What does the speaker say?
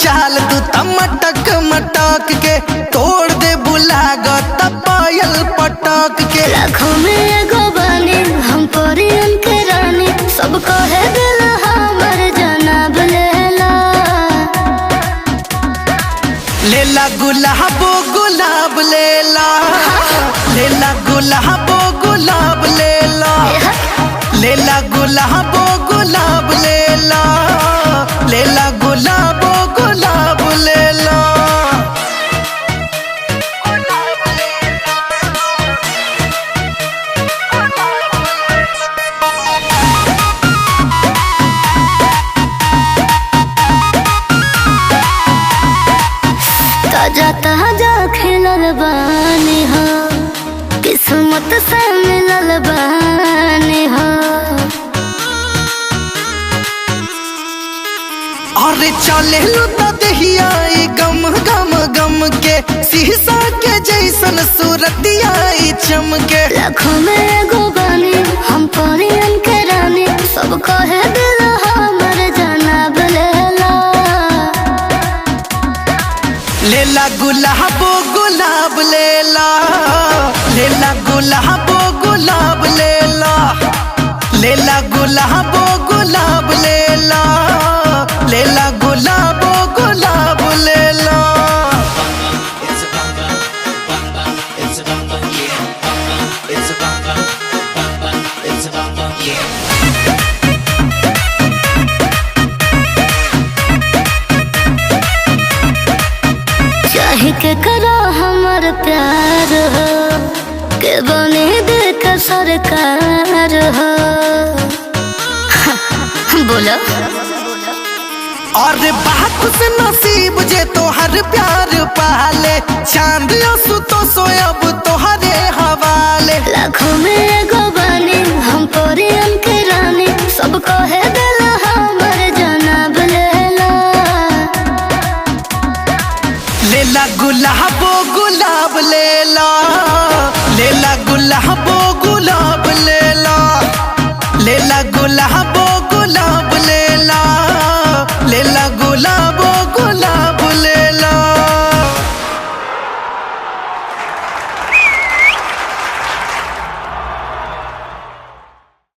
चाल तू मटक मटक के तोड़ दे बुलागत पायल पटक के। लाखों में एगो बानी हम परियन के रानी, सबको है दिल हमर जनाब लेला। लेला गुलाबो गुलाब लेला, लेला गुलाबो गुलाब लेला, लेला गुलाबो गुलाब लेला, लेला गुलाबो गुलाब लेला। ताजा ताजा खिलल बानी हो, किस्मत से मिलल बानी हो। अरे चले लुता दहिया गम गम गम के, शीशा के जैसन सूरतिया चमके। लाखों में एगो बानी हम परियन के रानी, सबको है दिल हमर जनाब लेला। लेला गुलाबो गुलाब लेला, लेला गुलाबो गुलाब लेला, लेला गुलाबो गुलाब लेला, लेला गुलाबो गुलाब लेला। चाहे के करो हमार प्यार हो, के बने दिल का सरकार हो। बोलो और बात से नसीब जे तोहर प्यार पाले, चांद सुतो सोयब तोहरे हवाले। लाखों